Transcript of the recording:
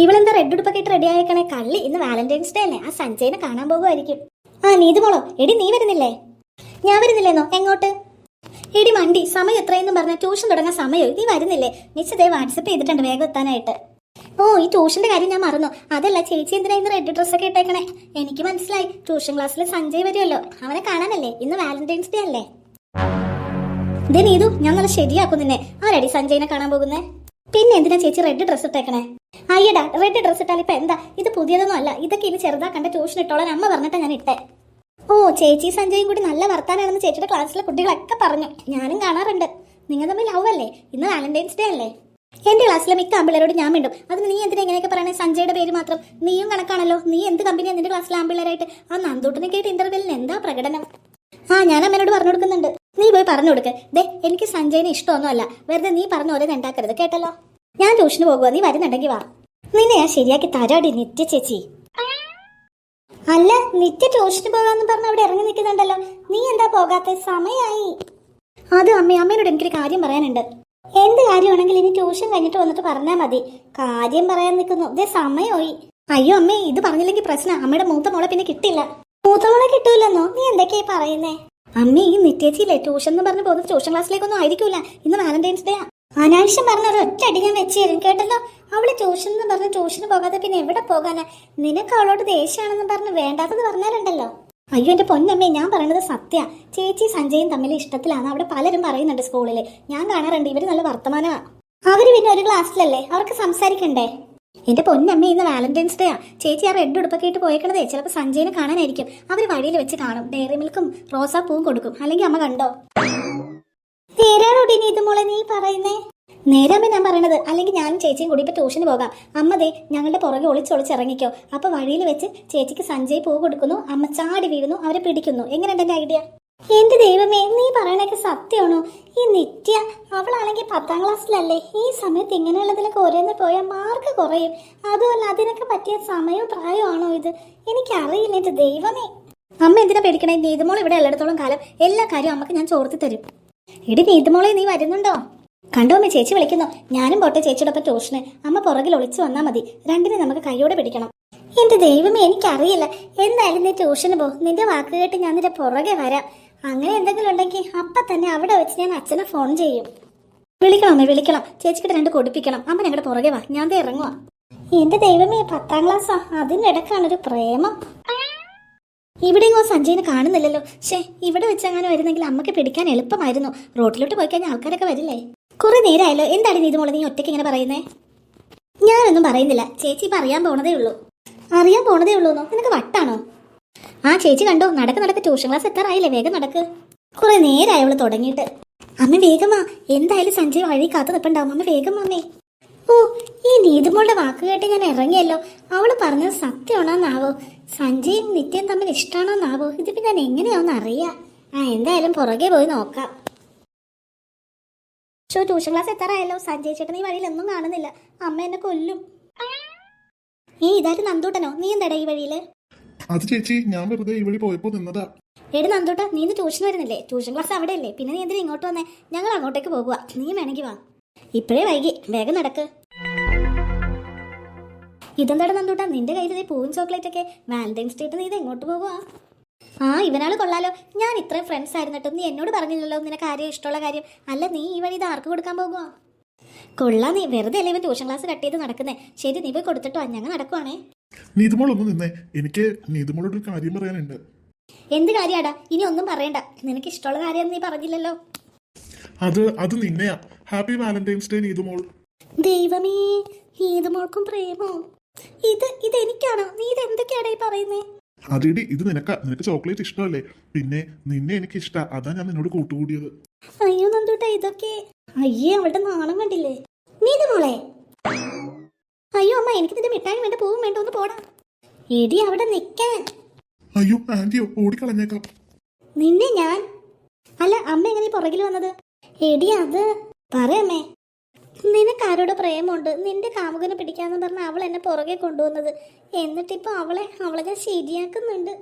ഇവളെന്താ red ഉടുപ്പൊക്കെ ഇട്ട് ready ആയേക്കണേ? കള്ളി, ഇന്ന് വാലന്റൈൻസ് ഡേ അല്ലേ? ആ സഞ്ജയനെ കാണാൻ പോകുമായിരിക്കും. ആ നീതു മോളോ, എടി നീ വരുന്നില്ലേ? ഞാൻ വരുന്നില്ലേന്നോ? എങ്ങോട്ട്? എടി മണ്ടി, സമയം എത്രയെന്നും പറഞ്ഞ ട്യൂഷൻ തുടങ്ങാൻ സമയമായി, നീ വരുന്നില്ലേ? മിസ്സതേ വാട്സപ്പ് ചെയ്തിട്ടുണ്ട് വേഗം എത്താനായിട്ട്. ഓ, ഈ ട്യൂഷന്റെ കാര്യം ഞാൻ മറന്നു. അതല്ല ചേച്ചി എന്തിനാ ഇന്ന് റെഡ് ഡ്രസ്സൊക്കെ ഇട്ടേക്കണേ? എനിക്ക് മനസ്സിലായി, ട്യൂഷൻ ക്ലാസ്സിൽ സഞ്ജയ് വരുമല്ലോ, അവനെ കാണാനല്ലേ? ഇന്ന് വാലന്റൈൻസ് ഡേ അല്ലേ? ദേ നീതു, ഞാൻ നല്ല ശരിയാക്കും നിന്നെ. ആരടി സഞ്ജയിനെ കാണാൻ പോകുന്നേ? പിന്നെ എന്തിനാ ചേച്ചി റെഡ് ഡ്രസ് ഇട്ടേക്കണേ? അയ്യടാ, റെഡ് ഡ്രസ് ഇട്ടാൽ ഇപ്പൊ എന്താ? ഇത് പുതിയതൊന്നും അല്ല, ഇതൊക്കെ ഇനി ചെറുതാക്കണ്ട, ട്യൂഷൻ ഇട്ടോളാൻ അമ്മ പറഞ്ഞിട്ടാ ഞാൻ ഇട്ടേ. ഓ, ചേച്ചി സഞ്ജയും കൂടി നല്ല വർത്താനാണെന്ന് ചേച്ചിയുടെ ക്ലാസ്സിലെ കുട്ടികളൊക്കെ പറഞ്ഞു. ഞാനും കാണാറുണ്ട്. നിങ്ങൾ തമ്മിൽ ലവ് അല്ലേ? ഇന്ന് വാലന്റൈൻസ് ഡേ അല്ലേ? എന്റെ ക്ലാസ്സിലെ മിക്ക ആമ്പിള്ളേരോട് ഞാൻ മിണ്ടും. അതിന് നീ എന്തിനാ ഇങ്ങനെയൊക്കെ പറയണേ? സഞ്ജയുടെ പേര് മാത്രം. നീയും കണക്കാണല്ലോ. നീ എന്ത് കമ്പനിയാ നിന്റെ ക്ലാസ്സിലെ ആമ്പിള്ളേരായിട്ട്? ആ നന്ദൂട്ടിനെ കേട്ട് ഇന്റർവ്യൂവിൽ എന്താ പ്രകടനം? ആ, ഞാൻ അമ്മേനോട് പറഞ്ഞു കൊടുക്കുന്നുണ്ട്. നീ പോയി പറഞ്ഞു കൊടുക്ക്. ദേ, എനിക്ക് സഞ്ജയിനെ ഇഷ്ടമൊന്നും അല്ല. വെറുതെ നീ പറഞ്ഞ ഓരോ ഉണ്ടാക്കരുത്, കേട്ടല്ലോ? ഞാൻ ട്യൂഷന് പോകുക, നീ വരുന്നുണ്ടെങ്കിൽ വാ. നിന്നെ ഞാൻ ശരിയാക്കി തരാടി നിത്യ ചേച്ചി. അല്ല, നിത്യ ട്യൂഷന് പോകാന്ന് പറഞ്ഞ അവിടെ ഇറങ്ങി നിൽക്കുന്നുണ്ടല്ലോ, നീ എന്താ പോകാത്ത? സമയായി. അത് അമ്മയോട് എനിക്കൊരു കാര്യം പറയാനുണ്ട്. എന്ത് കാര്യമാണെങ്കിൽ ഇനി ട്യൂഷൻ കഴിഞ്ഞിട്ട് വന്നിട്ട് പറഞ്ഞാൽ മതി. കാര്യം പറയാൻ നിൽക്കുന്നു, ഇതേ സമയമായി. അയ്യോ അമ്മേ, ഇത് പറഞ്ഞില്ലെങ്കിൽ പ്രശ്നം. അമ്മയുടെ മൂത്ത മോളെ പിന്നെ കിട്ടില്ല. മൂത്ത മോളെ കിട്ടൂലെന്നോ? നീ എന്തൊക്കെയായി പറയുന്നേ? അമ്മ, ഈ നിത്യേച്ചിയില്ലേ ട്യൂഷൻ എന്ന് പറഞ്ഞ് പോകുന്നത് ട്യൂഷൻ ക്ലാസ്സിലേക്കൊന്നും ആയിരിക്കൂല. ഇന്ന് വാലന്റൈൻസ് ഡേ. അനാവശ്യം പറഞ്ഞ ഒരു ഒറ്റ അടി ഞാൻ വെച്ച് തരും, കേട്ടല്ലോ? അവള് ട്യൂഷൻ എന്ന് പറഞ്ഞ് ട്യൂഷന് പോകാതെ പിന്നെ എവിടെ പോകാനാ? നിനക്ക് അവളോട് ദേഷ്യമാണെന്ന് പറഞ്ഞ് വേണ്ടാത്തത് പറഞ്ഞാലുണ്ടല്ലോ. അയ്യോ എന്റെ പൊന്നമ്മേ, ഞാൻ പറയണത് സത്യ. ചേച്ചി സഞ്ജയും തമ്മിൽ ഇഷ്ടത്തിലാണ്. അവിടെ പലരും പറയുന്നുണ്ട് സ്കൂളില്, ഞാൻ കാണാറുണ്ട്. ഇവര് നല്ല വർത്തമാനമാ. അവര് പിന്നെ ഒരു ക്ലാസ്സിലല്ലേ, അവർക്ക് സംസാരിക്കണ്ടേ? എന്റെ പൊന്നമ്മ, ഇന്ന് വാലന്റൈൻസ് ഡേ ആ. ചേച്ചി ആ റെഡ് ഉടുപ്പൊക്കെ ഇട്ട് പോയേക്കണതേ ചിലപ്പോൾ സഞ്ജയിനെ കാണാനായിരിക്കും. അവര് വഴിയിൽ വെച്ച് കാണും. ഡയറി മിൽക്കും റോസാ പൂവും കൊടുക്കും. അല്ലെങ്കിൽ അമ്മ കണ്ടോ? നേരാണോടി നീതു മോളെ നീ പറയുന്നേ? നേരാമ്മ ഞാൻ പറയണത്. അല്ലെങ്കിൽ ഞാനും ചേച്ചിയും കൂടി ഇപ്പൊ ട്യൂഷന് പോകാം. അമ്മ ദേ ഞങ്ങളുടെ പുറകെ ഒളിച്ചൊളിച്ചിറങ്ങിക്കോ. അപ്പൊ വഴിയിൽ വെച്ച് ചേച്ചിക്ക് സഞ്ജയ് പൂ കൊടുക്കുന്നു, അമ്മ ചാടി വീഴുന്നു, അവരെ പിടിക്കുന്നു. എങ്ങനെയുണ്ട് എന്റെ ഐഡിയ? എന്റെ ദൈവമേ, നീ പറയണൊക്കെ സത്യമാണോ? ഈ നിത്യ അവളാണെങ്കിൽ 10ാം ക്ലാസ്സിലല്ലേ? ഈ സമയത്ത് ഇങ്ങനെയുള്ളതിലൊക്കെ ഓരോന്ന് പോയാൽ മാർക്ക് കുറയും. അതുമല്ല, അതിനൊക്കെ പറ്റിയ സമയവും പ്രായമാണോ ഇത്? എനിക്കറിയില്ല എന്റെ ദൈവമേ. അമ്മ എന്തിനാ പേടിക്കണേ? നീതുമോൾ ഇവിടെ ഉള്ളിടത്തോളം കാലം എല്ലാ കാര്യവും അമ്മക്ക് ഞാൻ ചോർത്തി തരും. എടി നീതുമോളെ, നീ വരുന്നുണ്ടോ? കണ്ടോ അമ്മ, ചേച്ചി വിളിക്കുന്നു. ഞാനും പോട്ടെ ചേച്ചിയോടൊപ്പം ട്യൂഷന്. അമ്മ പുറകിൽ ഒളിച്ചു വന്നാൽ മതി. രണ്ടിനെ നമുക്ക് കൈയോടെ പിടിക്കണം. എന്റെ ദൈവമേ, എനിക്കറിയില്ല. എന്തായാലും നീ ട്യൂഷന് പോ. നിന്റെ വാക്ക് കേട്ട് ഞാൻ നിന്റെ പുറകെ വരാം. അങ്ങനെ എന്തെങ്കിലും ഉണ്ടെങ്കിൽ അപ്പൊ തന്നെ അവിടെ വെച്ച് ഞാൻ അച്ഛനെ ഫോൺ ചെയ്യും. വിളിക്കണം അമ്മ, വിളിക്കണം. ചേച്ചിക്കിട്ട് 2 കൊടുപ്പിക്കണം. അമ്മ ഞങ്ങളുടെ പുറകെ വാ, ഞാൻ ഇറങ്ങുവാ. എന്റെ ദൈവമേ, 10ാം ക്ലാസ്സാ, അതിനിടക്കാണൊരു പ്രേമം. ഇവിടെയോ സഞ്ജയിനെ കാണുന്നില്ലല്ലോ. ഷേ, ഇവിടെ വെച്ചങ്ങനെ വരുന്നെങ്കിൽ അമ്മക്ക് പിടിക്കാൻ എളുപ്പമായിരുന്നു. റോഡിലോട്ട് പോയി കഴിഞ്ഞാൽ ആൾക്കാരൊക്കെ വരില്ലേ? കുറെ നേരമായല്ലോ. എന്താണ് നീതുമോളെ നീ ഒറ്റയ്ക്ക് ഇങ്ങനെ പറയുന്നേ? ഞാനൊന്നും പറയുന്നില്ല. ചേച്ചി ഇപ്പൊ അറിയാൻ പോണതേ ഉള്ളൂ. അറിയാൻ പോണതേ ഉള്ളൂന്നോ? നിനക്ക് വട്ടാണോ? ആ ചേച്ചി കണ്ടോ, നടക്ക് ട്യൂഷൻ ക്ലാസ് എത്താറായില്ലേ, വേഗം നടക്ക്. കുറെ നേരമായി അവള് തുടങ്ങിയിട്ട്. അമ്മ വേഗമാ, എന്തായാലും സഞ്ജയ് വഴി കാത്തു നിൽപ്പുണ്ടാവും. അമ്മ വേഗം വന്നേ. ഓ, ഈ നീതുമോളുടെ വാക്ക് കേട്ട് ഞാൻ ഇറങ്ങിയല്ലോ. അവള് പറഞ്ഞത് സത്യമാണോന്നാവോ? സഞ്ജയും നിത്യം തമ്മിൽ ഇഷ്ടമാണോന്നാവോ? ഇതിപ്പോ ഞാൻ എങ്ങനെയാണെന്ന് അറിയാം. എന്തായാലും പുറകെ പോയി നോക്കാം. Tuition class എത്താറായല്ലോ. സഞ്ജയ് ചേട്ടൻ ഈ വഴിയിലൊന്നും കാണുന്നില്ല. അമ്മ എന്നെ കൊല്ലും. ഇതായിട്ട് നന്ദൂട്ടനോ? നീ എന്താടാ ഈ വഴിയില്? അത് ചേച്ചി, ഞാൻ വെറുതെ ഈ വഴി പോയപ്പോ നിന്നതാ. എടി നന്ദൂട്ട, നീ ഇന്ന് ട്യൂഷൻ വരുന്നില്ലേ? ട്യൂഷൻ ക്ലാസ് അവിടെ അല്ലേ? പിന്നെ നീ എന്തിനാ ഇങ്ങോട്ട് വന്നേ? ഞങ്ങൾ അങ്ങോട്ടേക്ക് പോകുക. നീ വേണമെങ്കിൽ വാ. ഇപ്പോഴേ വൈകി, വേഗം നടക്ക്. ഇതെന്താടാ നന്ദൂട്ട, നിന്റെ കയ്യിൽ പൂവും ചോക്ലേറ്റ് ഒക്കെ? വാലന്റൈൻസ് ഡേ നീ ഇത് എങ്ങോട്ട് പോകുക? ഇവനാള് കൊള്ളാലോ. ഞാൻ ഇത്രയും ഫ്രണ്ട്സ് ആയിരുന്നിട്ടും നീ എന്നോട് പറഞ്ഞില്ലല്ലോ നിനക്ക് ആരെയും ഇഷ്ടമുള്ള കാര്യം. അല്ല, നീ ഈ വഴി ഇത് ആർക്ക് കൊടുക്കാൻ പോകുക? കൊള്ളാ, നീ വെറുതെ അല്ലേ ഇവൻ ട്യൂഷൻ ക്ലാസ് കട്ട് ചെയ്ത് നടക്കുന്നേ. ശരി, നീ പോയി കൊടുത്തിട്ടോ, ഞങ്ങൾ നടക്കുവാണേ. നീതുമോൾ ഒന്ന് നിന്നേ, എനിക്ക് നീതുമോളോട് ഒരു കാര്യം പറയാനുണ്ട്. എന്ത് കാര്യാടാ? ഇനി ഒന്നും പറയണ്ട. നിനക്ക് ഇഷ്ടമുള്ള കാര്യം നീ പറഞ്ഞില്ലല്ലോ. അത് നിന്നെയാ. Happy Valentine's day Neethumol. ദൈവമേ, നീതുമോൾക്കും പ്രേമോ? ഇത് എനിക്കാണോ? നീ ഇത് എന്തൊക്കെയാടാ ഈ പറയുന്നേ? അതിടി, ഇത് നിനക്ക് ചോക്ലേറ്റ് ഇഷ്ടമല്ലേ? പിന്നെ നിന്നെ എനിക്ക് ഇഷ്ടാ, അതാ ഞാൻ നിന്നോട് കൂട്ടുകൂടിയത്. അയ്യോ നന്ദൂട്ടാ, ഇതൊക്കെ അയ്യേ, അവളുടെ നാണം കണ്ടില്ലേ? നീതുമോളെ, അയ്യോ അമ്മ, എനിക്ക് നിന്റെ മിഠായി വേണ്ട, പൂവും വേണ്ട, ഒന്ന് പോടാ. എടി അവിടെ നിക്കാൻ. അയ്യോ ആന്റിയോ, ഓടിക്കളഞ്ഞേക്കാം. നിന്നെ ഞാൻ അല്ല, അമ്മ എങ്ങനെ പുറകിൽ വന്നത്? എടി അത് പറയമ്മേ. നിനക്ക് ആരോട് പ്രേമുണ്ട്? നിന്റെ കാമുകനെ പിടിക്കാന്ന് പറഞ്ഞ അവൾ എന്നെ പുറകെ കൊണ്ടുവന്നത്. എന്നിട്ടിപ്പോ അവളെ ഞാൻ ശരിയാക്കുന്നുണ്ട്.